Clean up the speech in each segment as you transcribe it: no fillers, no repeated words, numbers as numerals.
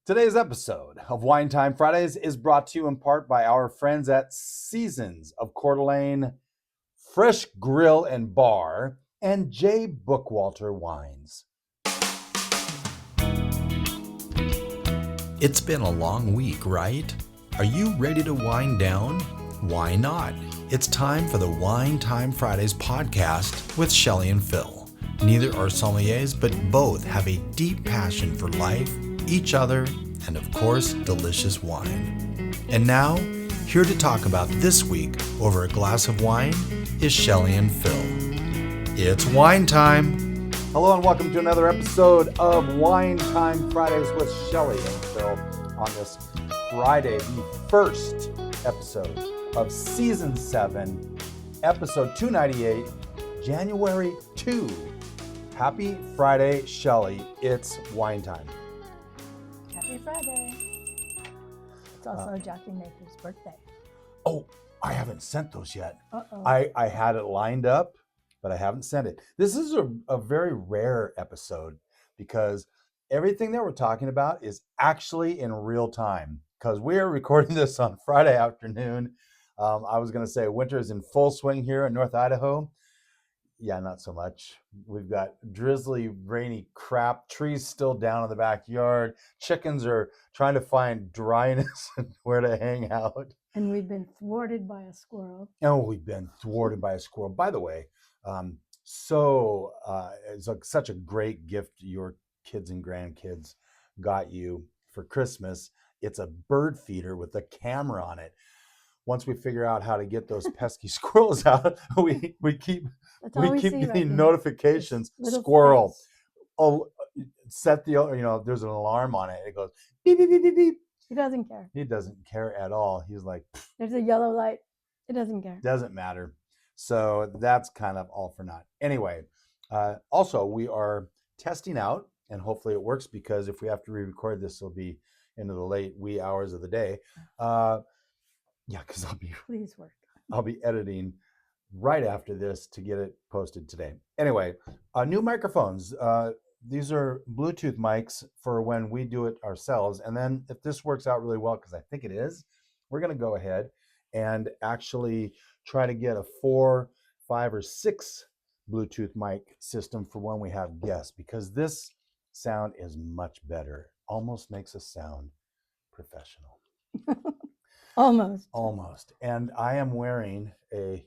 Today's episode of Wine Time Fridays is brought to you in part by our friends at Seasons of Coeur d'Alene, Fresh Grill and Bar, and J. Bookwalter Wines. It's been a long week, right? Are you ready to wind down? Why not? It's time for the Wine Time Fridays podcast with Shelley and Phil. Neither are sommeliers, but both have a deep passion for life, each other, and of course, delicious wine. And now, here to talk about this week over a glass of wine is Shelley and Phil. It's wine time. Hello and welcome to another episode of Wine Time Fridays with Shelley and Phil on this Friday, the first episode of Season 7, Episode 298, January 2. Happy Friday, Shelley. It's wine time. Happy Friday. It's also Jackie Maker's birthday. Oh, I haven't sent those yet. Uh-oh. I had it lined up, but I haven't sent it. This is a very rare episode because everything that we're talking about is actually in real time because we are recording this on Friday afternoon. I was going to say winter is in full swing here in North Idaho. Yeah, not so much. We've got drizzly, rainy crap, trees still down in the backyard. Chickens are trying to find dryness and where to hang out. And we've been thwarted by a squirrel. Oh, we've been thwarted by a squirrel. By the way, it's such a great gift your kids and grandkids got you for Christmas. It's a bird feeder with a camera on it. Once we figure out how to get those pesky squirrels out, we keep getting notifications. Squirrel. Oh, set the there's an alarm on it. It goes beep beep beep beep beep. He doesn't care. He doesn't care at all. He's like, there's a yellow light. It doesn't care. Doesn't matter. So that's kind of all for naught. Anyway, also we are testing out, and hopefully it works because if we have to re-record this, it'll be into the late wee hours of the day. Yeah, because I'll be editing right after this to get it posted today. Anyway, new microphones. These are Bluetooth mics for when we do it ourselves. And then if this works out really well, because I think it is, we're going to go ahead and actually try to get a 4, 5, or 6 Bluetooth mic system for when we have guests, because this sound is much better. Almost makes us sound professional. Almost. And I am wearing a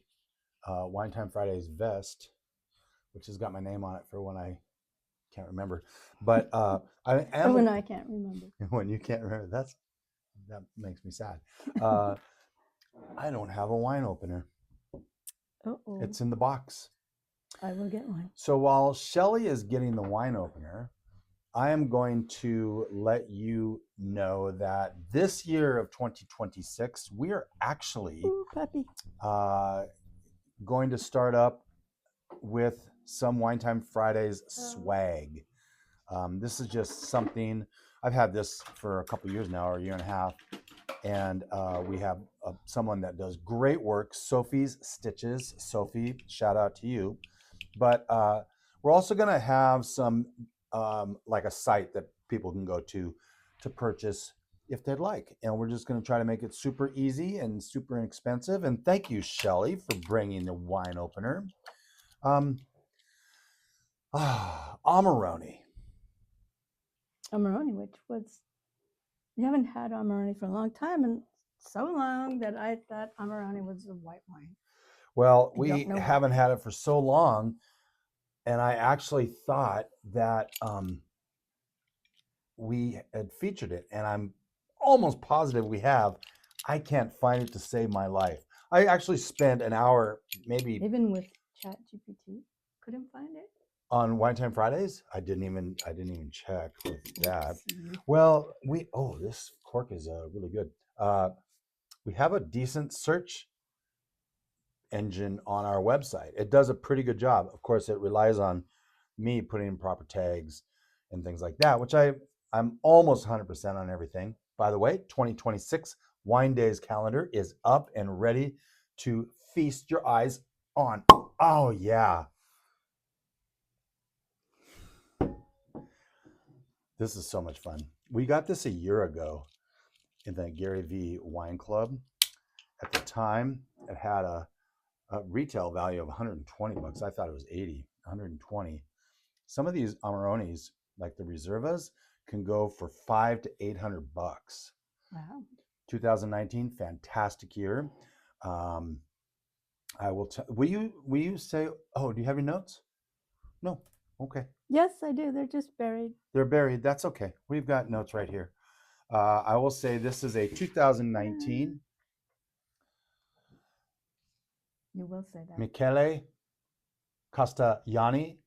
Wine Time Fridays vest, which has got my name on it for when I can't remember. But I am when I can't remember. When you can't remember, that makes me sad. I don't have a wine opener. Uh-oh. It's in the box. I will get one. So while Shelley is getting the wine opener, I am going to let you know that this year of 2026, we are actually going to start up with some Wine Time Fridays swag. This is just something, I've had this for a couple years now, or a year and a half, and we have someone that does great work, Sophie's Stitches. Sophie, shout out to you. But we're also going to have some like a site that people can go to purchase if they'd like. And we're just going to try to make it super easy and super inexpensive. And thank you, Shelley, for bringing the wine opener. Amarone. Amarone, which was, you haven't had Amarone for a long time, and so long that I thought Amarone was a white wine. Well, we haven't had it for so long. And I actually thought that we had featured it, and I'm almost positive we have. I can't find it to save my life. I actually spent an hour, maybe even with ChatGPT, couldn't find it on Wine Time Fridays. I didn't even check with that. Well, this cork is really good. We have a decent search engine on our website. It does a pretty good job. Of course, it relies on me putting in proper tags and things like that, which I'm almost 100% on everything. By the way, 2026 Wine Days calendar is up and ready to feast your eyes on. Oh yeah. This is so much fun. We got this a year ago in the GaryVee Wine Club. At the time, it had a retail value of 120 bucks. I thought it was 80, 120. Some of these Amarones, like the Reservas, can go for 500 to 800 bucks. Wow. 2019, fantastic year. I will tell. Will you say? Oh, do you have your notes? No. Okay. Yes, I do. They're just buried. They're buried. That's okay. We've got notes right here. I will say this is a 2019 You will say that. Michele, Castellani,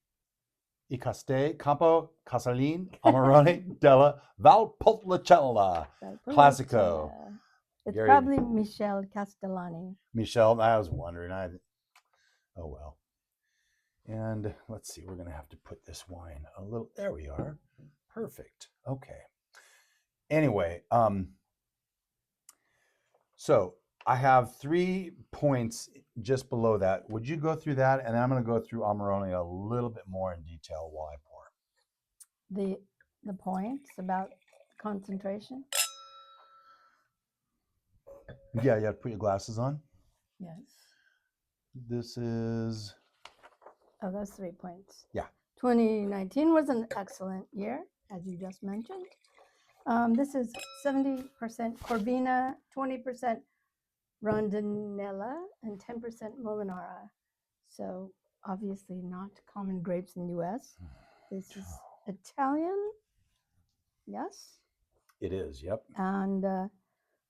I Castei, Campo, Casalin, Amarone, della, Valpolicella, Classico. It's Gary- probably Michele Castellani. Michele, I was wondering. Oh well. And let's see, we're going to have to put this wine a little, there we are. Perfect. Okay. Anyway, so I have 3 points just below that. Would you go through that? And then I'm going to go through Amarone a little bit more in detail while I pour. The points about concentration. Yeah, you have to put your glasses on. Yes. This is, Oh, that's 3 points. Yeah. 2019 was an excellent year, as you just mentioned. This is 70% Corvina, 20% Rondinella, and 10% Molinara. So obviously not common grapes in the U.S. This is Italian, yes? it is, yep. And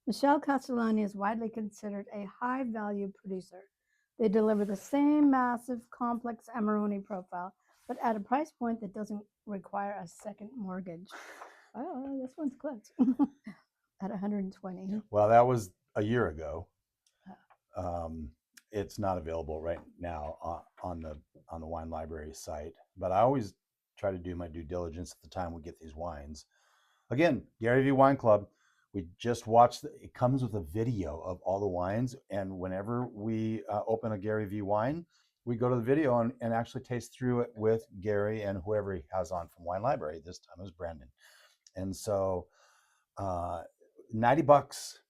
Michele Castellani is widely considered a high-value producer. They deliver the same massive, complex Amarone profile, but at a price point that doesn't require a second mortgage. Oh, this one's close. At 120. Well, that was a year ago. It's not available right now on the wine library site, but I always try to do my due diligence at the time we get these wines. Again, GaryVee Wine Club. We just watched. It comes with a video of all the wines, and whenever we open a GaryVee wine, we go to the video and actually taste through it with Gary and whoever he has on from Wine Library. This time it was Brandon, and so 90 bucks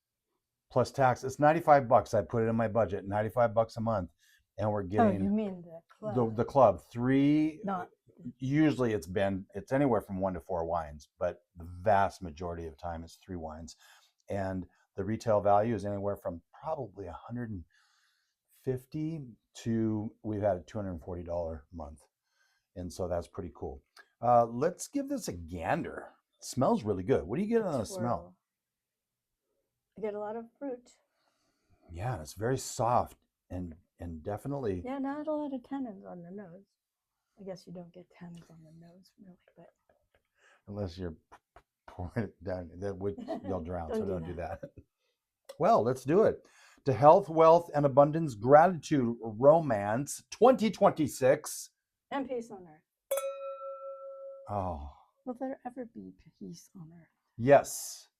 plus tax. It's 95 bucks. I put it in my budget. 95 bucks a month, and we're Oh, you getting mean the club? the club 3. Not. Usually it's anywhere from 1 to 4 wines, but the vast majority of the time it's 3 wines. And the retail value is anywhere from probably $150 to, we've had a $240 a month. And so that's pretty cool. Let's give this a gander. It smells really good. What do you get on the smell? I get a lot of fruit. Yeah, it's very soft and definitely. Yeah, not a lot of tannins on the nose. I guess you don't get tannins on the nose, really, but Unless you're pouring it down, which you'll drown, so Don't do don't do that. Well, let's do it. To health, wealth, and abundance, gratitude, romance, 2026. and peace on earth. Oh, Will there ever be peace on earth? yes.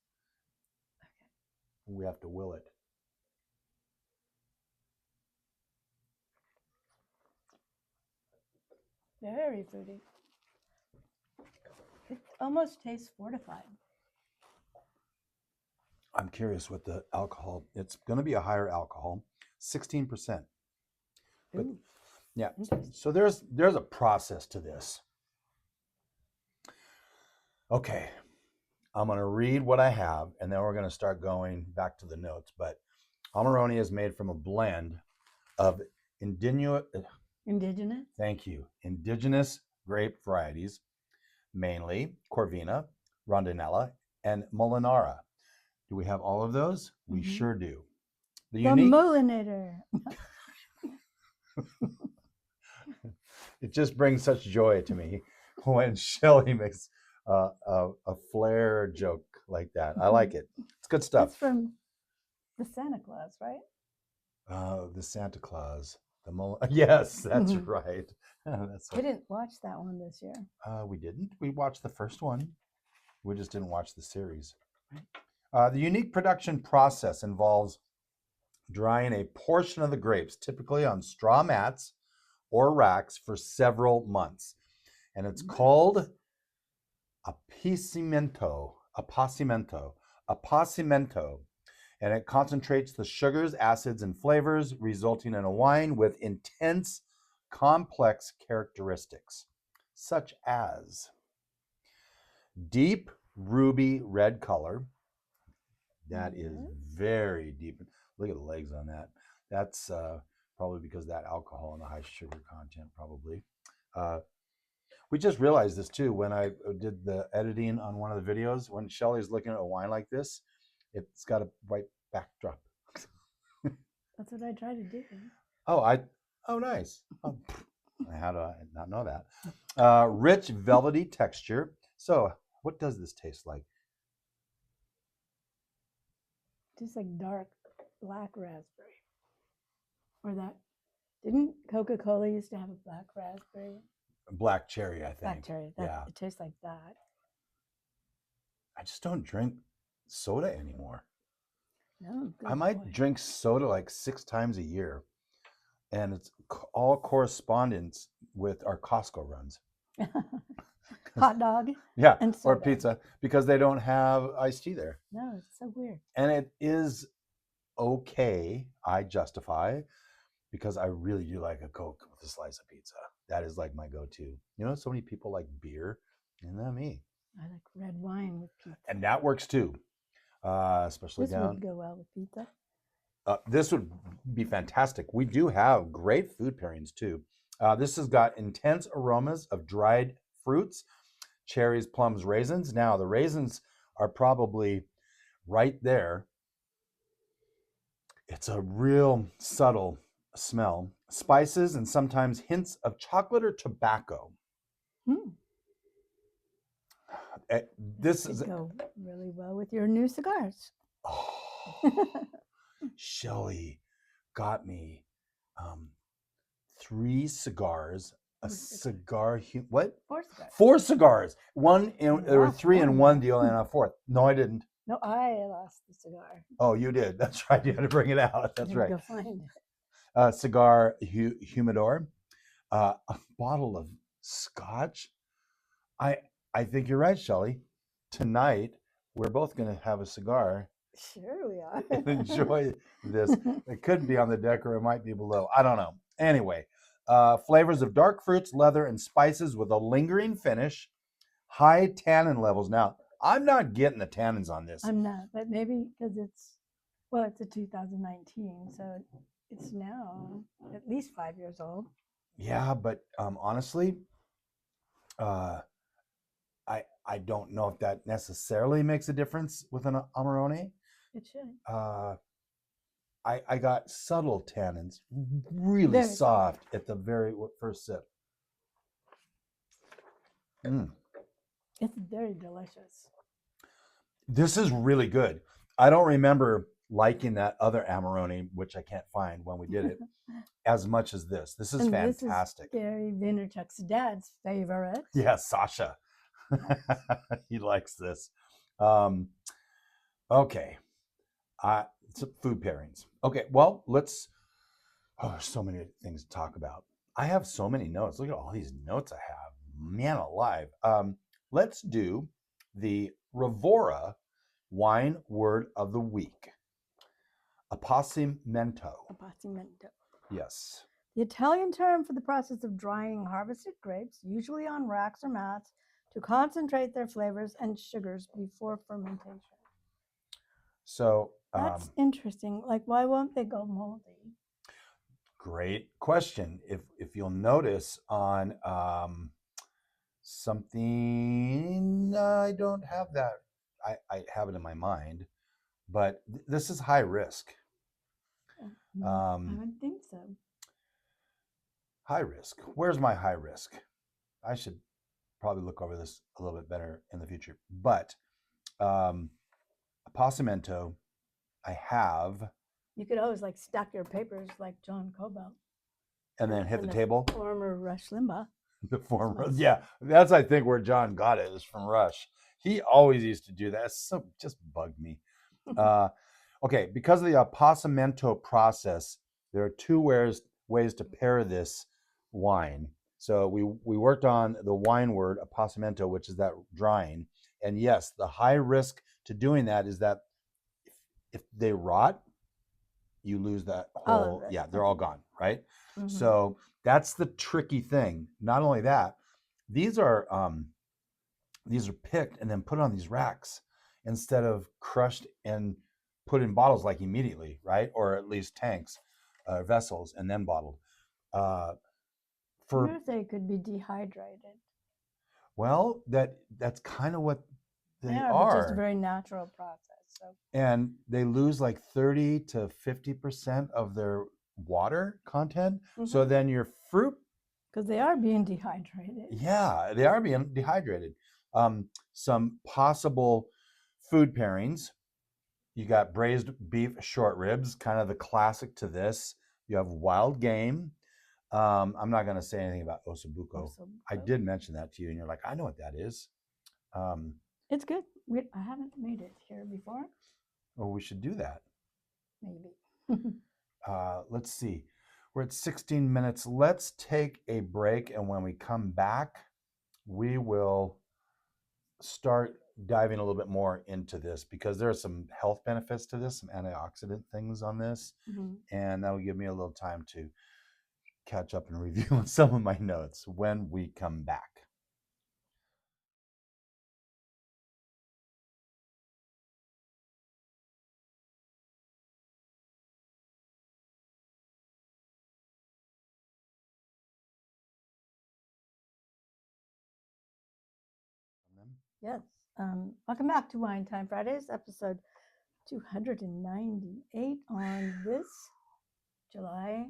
Okay. We have to will it. Very fruity. It almost tastes fortified. I'm curious what the alcohol, it's going to be a higher alcohol, 16%. But Ooh, yeah, interesting. so there's a process to this. Okay, I'm going to read what I have, and then we're going to start going back to the notes. But Amarone is made from a blend of indigenous grape varieties, mainly Corvina, Rondinella, and Molinara. Do we have all of those? We Mhm. sure do. The unique, Molinator. it just brings such joy to me when Shelley makes a flair joke like that. I like it. It's good That's stuff. from the Santa Claus, right? The Santa Claus. Yes, that's Mhm. right. That's We didn't watch that one this year. we didn't. We watched the first one. We just didn't watch the series. The unique production process involves drying a portion of the grapes, typically on straw mats or racks, for several months. And it's called Appassimento. Appassimento. Appassimento. And it concentrates the sugars, acids, and flavors, resulting in a wine with intense, complex characteristics, such as deep ruby red color. That is very deep. Look at the legs on that. That's probably because of that alcohol and the high sugar content, probably. We just realized this too when I did the editing on one of the videos. When Shelly's looking at a wine like this, it's got a white backdrop. That's what I try to do. Oh, nice. Oh, how do I not know that? Rich, velvety texture. So, what does this taste like? Just like dark black raspberry. Or that. Didn't Coca-Cola used to have a black raspberry? Black cherry, I think. Black cherry. Yeah. It tastes like that. I just don't drink soda anymore. No, good I might boy. drink soda like 6 times a year. And it's all correspondence with our Costco runs. Hot dog. Yeah, and or soda. pizza, because they don't have iced tea there. No, it's so weird. And it is okay, I justify, because I really do like a Coke with a slice of pizza. That is like my go-to. You know, so many people like beer, and not me. I like red wine with pizza. And that works too, especially This would go well with pizza. This would be fantastic. We do have great food pairings too. This has got intense aromas of dried fruits, cherries, plums, raisins. Now, the raisins are probably right there. It's a real subtle smell. Spices and sometimes hints of chocolate or tobacco. This This is would go really well with your new cigars. Shelly got me 3 cigars, a cigar. What? 4 cigars. 4 cigars. One in, there were lost 3 in one. one deal and a 4th. No, I didn't. No, I lost the cigar. Oh, you did. That's right. You had to bring it out. That's Let me right. Go find it. Cigar humidor, a bottle of scotch. I think you're right, Shelly. Tonight we're both going to have a cigar Sure we are. and enjoy this. It could be on the deck or it might be below. I don't know. Anyway, flavors of dark fruits, leather, and spices with a lingering finish. High tannin levels. Now, I'm not getting the tannins on this. I'm not, but maybe because it's a 2019, so it's now at least 5 years old. Yeah, but honestly, I don't know if that necessarily makes a difference with an Amarone. It should. I got subtle tannins, really Very soft at the very first sip. It's very delicious. This is really good. I don't remember liking that other Amarone, which I can't find when we did it, as much as this. This is And fantastic. This is Gary Vaynerchuk's dad's favorite. Yeah, Sasha. He likes this. Okay. Food pairings. Okay, well, there's so many things to talk about. I have so many notes. Look at all these notes I have. Man alive. Let's do the Rivaura wine word of the week. Appassimento. Appassimento. Yes. The Italian term for the process of drying harvested grapes, usually on racks or mats, to concentrate their flavors and sugars before fermentation. So That's interesting. Like, why won't they go moldy? great question. If you'll notice on something, I don't have that. I have it in my mind, but this is high risk. I would think so. High risk. Where's my high risk? I should probably look over this a little bit better in the future. But Appassimento, I have. You could always like stack your papers like John Kobylt. And then hit and the table. Former Rush Limbaugh. The former, Nice. yeah, that's I think where John got it is from Rush. He always used to do that. So just bugged me. Okay, because of the Appassimento process, there are 2 ways to pair this wine. So we worked on the wine word Appassimento, which is that drying, And yes, the high risk to doing that is that if they rot, you lose that All of whole, it. yeah, they're all gone, right? Mhm. So that's the tricky thing. Not only that, these are picked and then put on these racks instead of crushed and put in bottles like immediately, right? Or at least tanks, vessels, and then bottled. I For wonder if they could be dehydrated. well, that's kind of what they Yeah, but just a are. very natural process. So And they lose like 30 to 50% of their water content. So then your fruit, because they are being dehydrated. yeah, they are being dehydrated. Some possible food pairings. You got braised beef short ribs, kind of the classic to this. You have wild game. I'm not going to say anything about ossobuco. I did mention that to you, and you're like, I know what that is. It's good. I haven't made it here before. Well, we should do that. Maybe. Let's see. We're at 16 minutes. Let's take a break, and when we come back, we will start diving a little bit more into this because there are some health benefits to this, some antioxidant things on this, and that will give me a little time to catch up and review on some of my notes when we come back. Yes. Welcome back to Wine Time Fridays, episode 298 on this July.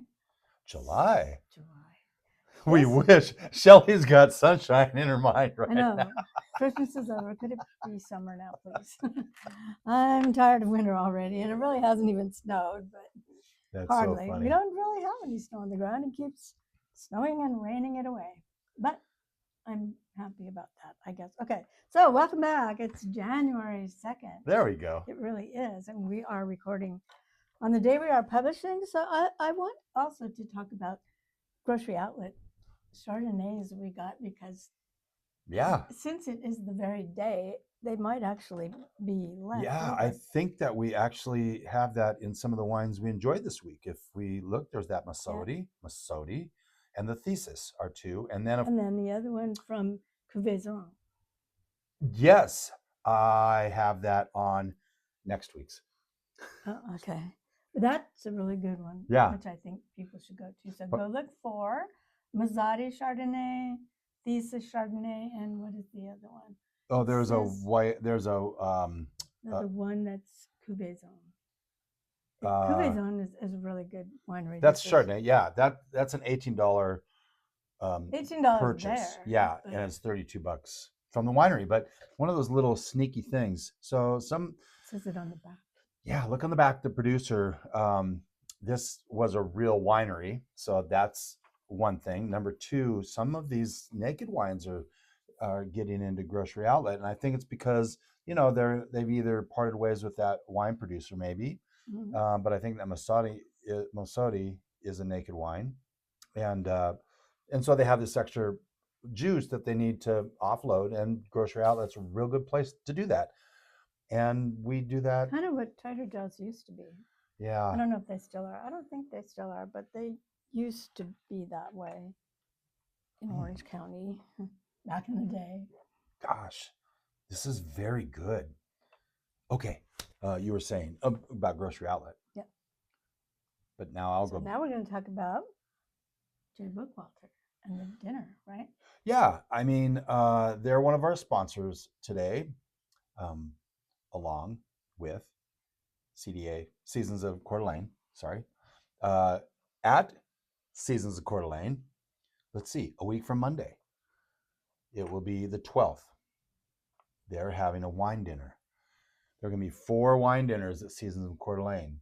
We wish. Shelly's got sunshine in her mind right I know. now. Christmas is over. Could it be summer now, please? I'm tired of winter already, and it really hasn't even snowed, but That's hardly. so funny. We don't really have any snow on the ground. It keeps snowing and raining it away. But I'm happy about that, I guess. Okay, so welcome back. It's January 2nd. There we go. It really is. And we are recording on the day we are publishing. So I want also to talk about grocery outlet Chardonnays we got because since it is the very day, they might actually be left. Yeah, I think that we actually have that in some of the wines we enjoyed this week. If we look, there's that Masotti, and the Thesis are two. And then the other one from Cuvaison. Yes, I have that on next week's. Oh, okay. That's a really good one. Yeah. Which I think people should go to. So go look for Masotti Chardonnay, Thesis Chardonnay, and what is the other one? Oh, there's a white. There's a the one that's Cuvaison. Cuvaison is a really good winery. That's Chardonnay. Yeah, that's an $18 $18 purchase. there. Yeah, and it's $32 from the winery. But one of those little sneaky things. So some says it on the back. Yeah, look on the back. The producer. This was a real winery, so that's one thing. Number two, some of these naked wines are getting into grocery outlet, and I think it's because they've either parted ways with that wine producer, maybe. But I think that Masotti is a naked wine, and so they have this extra juice that they need to offload, and grocery outlet's a real good place to do that. And we do that. Kind of what Trader Joe's used to be. Yeah. I don't know if they still are. I don't think they still are, but they used to be that way in Orange County back in the day. Gosh, this is very good. Okay, you were saying about grocery outlet. Yep. But now I'll go. Now we're going to talk about J. Bookwalter and the dinner, right? Yeah, I mean, they're one of our sponsors today, along with CDA, Seasons of Coeur d'Alene. Sorry, at Seasons of Coeur d'Alene. Let's see, a week from Monday. It will be the 12th. They're having a wine dinner. There are going to be 4 wine dinners at Seasons of Coeur d'Alene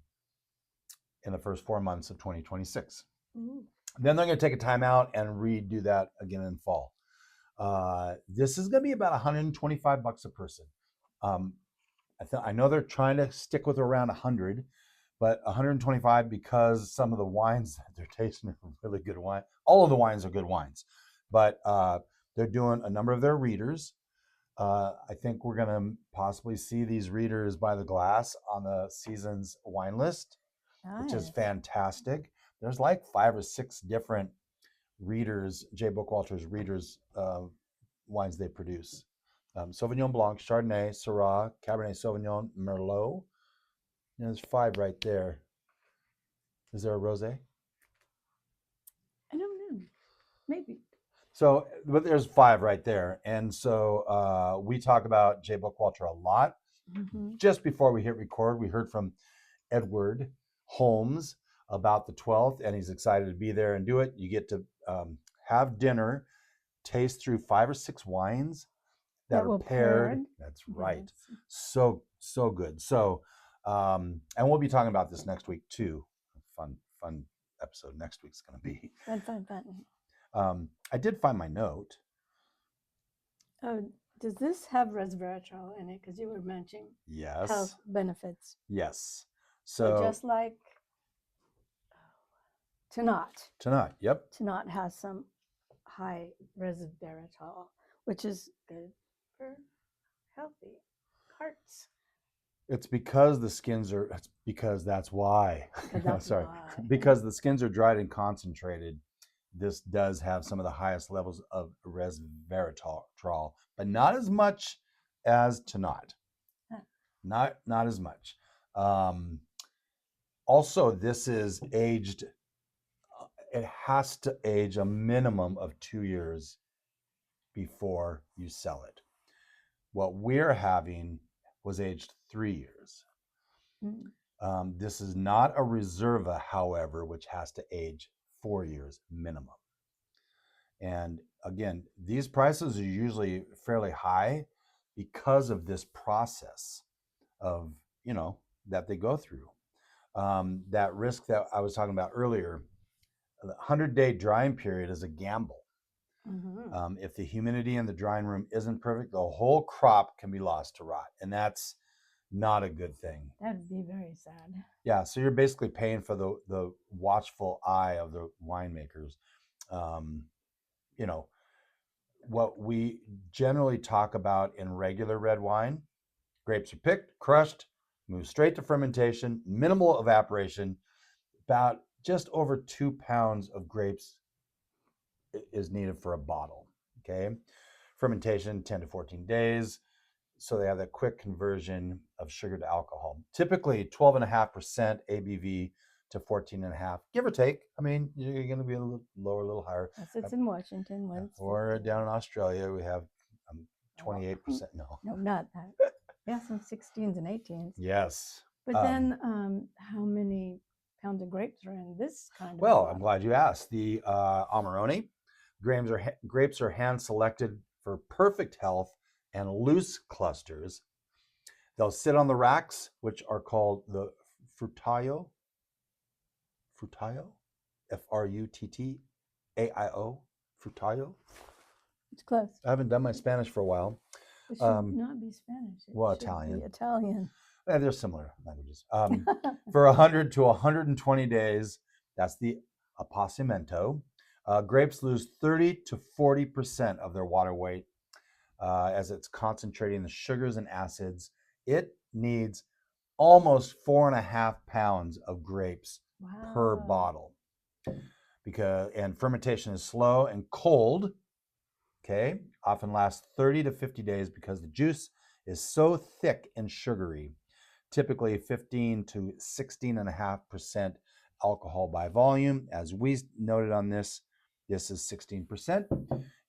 in the first 4 months of 2026. Ooh. Then they're going to take a time out and redo that again in fall. This is going to be about $125 a person. I know they're trying to stick with around 100, but 125 because some of the wines that they're tasting are really good wine. All of the wines are good wines, but they're doing a number of their readers. I think we're going to possibly see these readers by the glass on the season's wine list, which is Nice. fantastic. There's like 5 or 6 different readers, J. Bookwalter's readers wines they produce. Sauvignon Blanc, Chardonnay, Syrah, Cabernet Sauvignon, Merlot. There's 5 right there. Is there a rosé? I don't know. Maybe. So, but there's 5 right there. And so we talk about J. Bookwalter a lot. Mm-hmm. Just before we hit record, we heard from Edward Holmes about the 12th, and he's excited to be there and do it. You get to have dinner, taste through 5 or 6 wines that are paired. That's right. Yes. So good. So, and we'll be talking about this next week too. Fun episode next week's going to be. Fun. I did find my note. Oh, does this have resveratrol in it? Because you were mentioning Yes. health benefits. Yes. So So just like Tonight. Yep. Tannat has some high resveratrol, which is good for healthy hearts. It's because the skins are. It's because that's why. That's Sorry. why. Because the skins are dried and concentrated. This does have some of the highest levels of resveratrol, but not as much as Tannat. Huh. Not as much. Also, this is aged. It has to age a minimum of 2 years before you sell it. What we're having was aged 3 years. Mm. This is not a Reserva, however, which has to age 4 years minimum. And again, these prices are usually fairly high because of this process of, that they go through. That risk that I was talking about earlier, the 100-day drying period is a gamble. Mm-hmm. If the humidity in the drying room isn't perfect, the whole crop can be lost to rot. And that's not a good thing. That would be very sad. Yeah, so you're basically paying for the watchful eye of the winemakers. What we generally talk about in regular red wine, grapes are picked, crushed, move straight to fermentation, minimal evaporation, about just over 2 pounds of grapes is needed for a bottle, okay? Fermentation, 10 to 14 days. So they have that quick conversion of sugar to alcohol. Typically 12.5% ABV to 14.5, give or take. I mean, you're going to be a little lower, a little higher. Yes, it's in Washington. Or down in Australia, we have 28%. No, not that. Yeah, some 16s and 18s. Yes. But then how many pounds of grapes are in this kind of Well, bottle? I'm glad you asked. The Amarone grapes are hand selected for perfect health and loose clusters. They'll sit on the racks, which are called the frutaio, Fruttaio, frutaio. It's close. I haven't done my Spanish for a while. It should not be Spanish. It well, should Italian. be Italian. They're similar languages. For 100 to 120 days, that's the Appassimento. Grapes lose 30 to 40% of their water weight as it's concentrating the sugars and acids. It needs almost 4.5 pounds of grapes per bottle. And fermentation is slow and cold, okay, often lasts 30 to 50 days because the juice is so thick and sugary, typically 15 to 16.5% alcohol by volume. As we noted on this is 16%.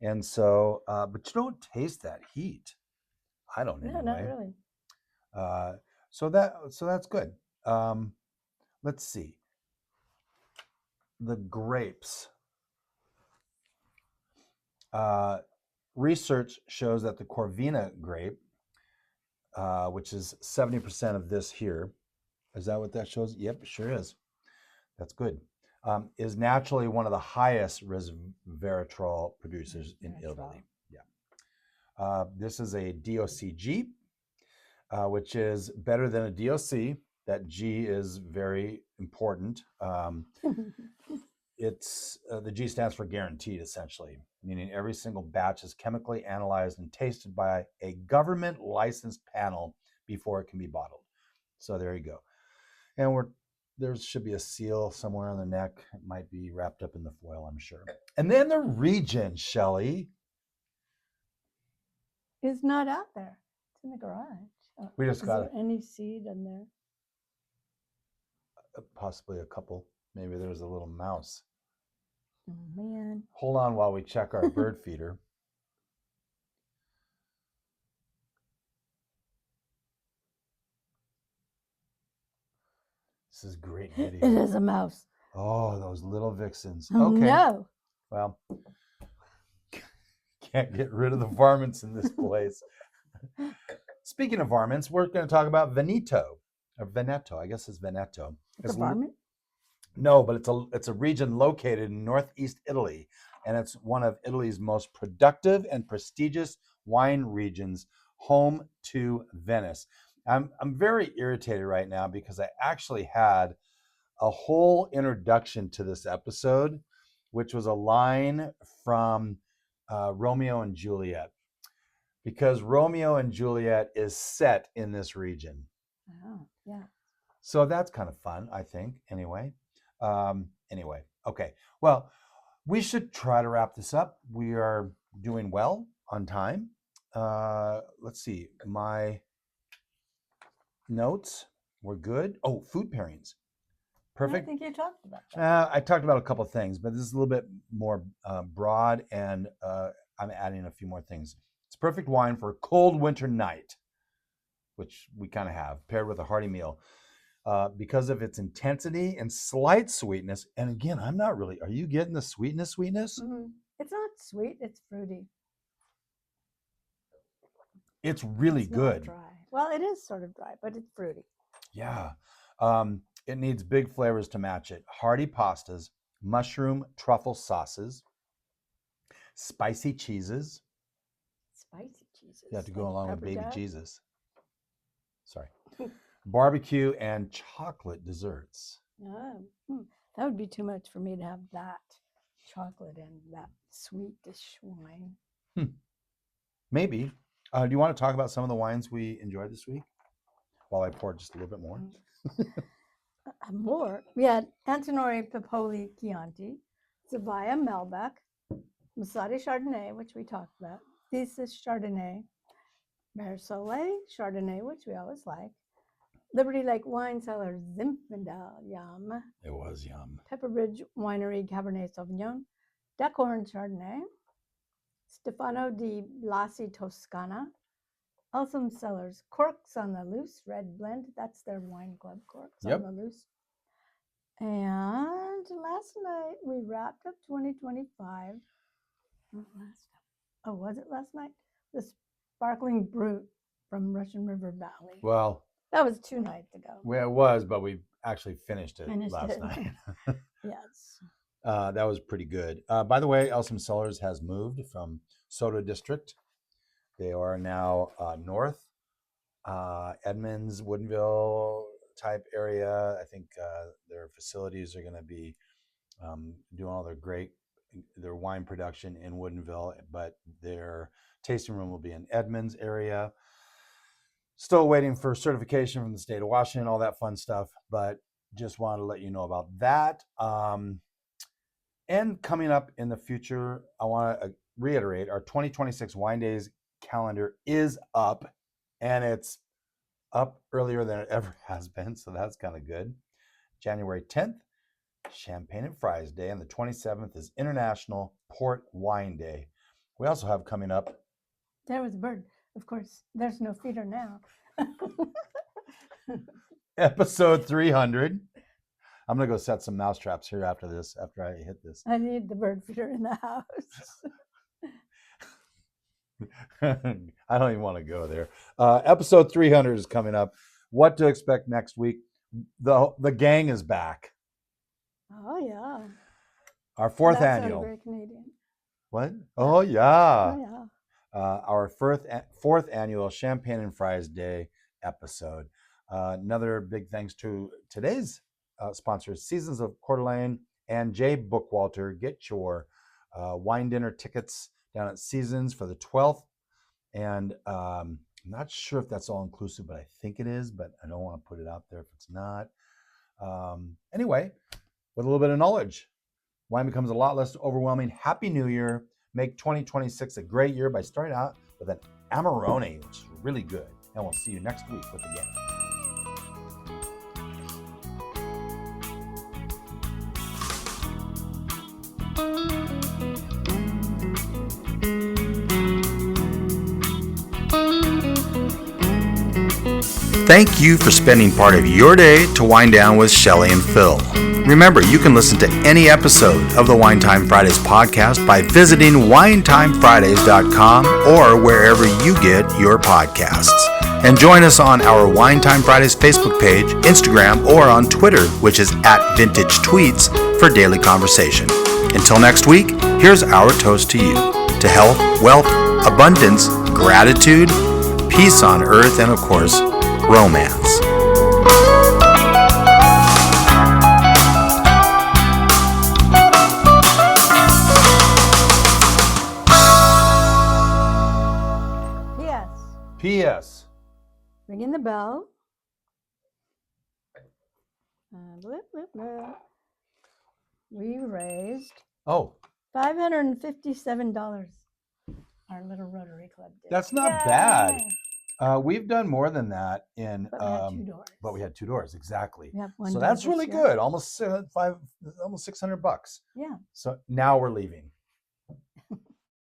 And so, but you don't taste that heat. I don't anyway. No, not really. So that's good. Let's see. The grapes. Research shows that the Corvina grape, which is 70% of this here, is that what that shows? Yep, it sure is. That's good. Is naturally one of the highest resveratrol producers in Italy. Yeah. This is a DOCG, which is better than a DOC. That G is very important. It's the G stands for guaranteed, essentially. meaning every single batch is chemically analyzed and tasted by a government licensed panel before it can be bottled. So there you go. And there should be a seal somewhere on the neck. It might be wrapped up in the foil, I'm sure. And then the region, Shelley. It's not out there. It's in the garage. We just Is got there any seed in there? possibly a couple. Maybe there's a little mouse. Oh, man. Hold on while we check our bird feeder. This is great video. It is a mouse. Oh, those little vixens. Oh, Okay. no. Well, can't get rid of the varmints in this place. Speaking of varmints, we're going to talk about Veneto. Or Veneto, I guess it's Veneto. It's a varmint? No, but it's a region located in northeast Italy, and it's one of Italy's most productive and prestigious wine regions, home to Venice. I'm very irritated right now because I actually had a whole introduction to this episode, which was a line from Romeo and Juliet, because Romeo and Juliet is set in this region. Oh, yeah. So that's kind of fun, I think, anyway. Okay. Well, we should try to wrap this up. We are doing well on time. Let's see. My notes were good. Oh, food pairings. Perfect. I think you talked about that. I talked about a couple of things, but this is a little bit more broad, and I'm adding a few more things. It's perfect wine for a cold winter night, which we kind of have, paired with a hearty meal. Because of its intensity and slight sweetness. And again, I'm not really, are you getting the sweetness? Mm-hmm. It's not sweet, it's fruity. It's really It's good. not dry. Well, it is sort of dry, but it's fruity. Yeah. It needs big flavors to match it. Hearty pastas, mushroom truffle sauces, spicy cheeses. Spicy cheeses. You have to go like along with pepper baby jack. Jesus. Sorry. Barbecue and chocolate desserts. That would be too much for me to have that chocolate and that sweetish wine. Maybe. Do you want to talk about some of the wines we enjoyed this week while I pour just a little bit more? More. We had Antinori Pe Chianti, Saviah Malbec, Masotti Chardonnay, which we talked about, Thesis Chardonnay, Mer Soleil Chardonnay, which we always like, Lake Wine Cellars Zinfandel, yum. It was yum. Bridge Winery Cabernet Sauvignon, Duckhorn Chardonnay, Stefano di Blasi Toscana, Elsom Cellars Corks on the Loose Red Blend. That's their wine club, Corks on the Loose. And last night we wrapped up 2025. Oh, was it last night? The Sparkling Brut from Russian River Valley. Well, that was 2 nights ago. Well, it was, but we actually finished it last night. Yes. That was pretty good. By the way, Elsom Cellars has moved from Soda District. They are now north, Edmonds, Woodinville type area. I think their facilities are going to be doing all their wine production in Woodinville, but their tasting room will be in Edmonds area. Still waiting for certification from the state of Washington, all that fun stuff, but just wanted to let you know about that. And coming up in the future, I want to reiterate our 2026 Wine Days calendar is up, and it's up earlier than it ever has been, so that's kind of good. January 10th, Champagne and Fries Day, and the 27th is International Port Wine Day. We also have coming up. There was a bird. Of course, there's no feeder now. Episode 300. I'm going to go set some mouse traps here after I hit this. I need the bird feeder in the house. I don't even want to go there. Episode 300 is coming up. What to expect next week? The gang is back. Oh, yeah. Our fourth That sounded annual. very Canadian. What? Oh, yeah. Oh, yeah. Our fourth annual Champagne and Fries Day episode. Another big thanks to today's sponsors, Seasons of Coeur d'Alene and Jay Bookwalter. Get your wine dinner tickets down at Seasons for the 12th. And I'm not sure if that's all inclusive, but I think it is, but I don't want to put it out there if it's not. Anyway, with a little bit of knowledge, wine becomes a lot less overwhelming. Happy New Year. Make 2026 a great year by starting out with an Amarone, which is really good. And we'll see you next week with the game. Thank you for spending part of your day to wind down with Shelley and Phil. Remember, you can listen to any episode of the Wine Time Fridays podcast by visiting winetimefridays.com or wherever you get your podcasts. And join us on our Wine Time Fridays Facebook page, Instagram, or on Twitter, which is @Vintage Tweets, for daily conversation. Until next week, here's our toast to you. To health, wealth, abundance, gratitude, peace on earth, and of course, romance. P.S. Ringing the bell. Blip, blip, blip. We raised $557. Our little Rotary Club did. That's not bad. We've done more than that in, But we had 2 doors. but we had 2 doors, exactly. We have 1 So door that's this really year. good. Almost $600. Yeah. So now we're leaving.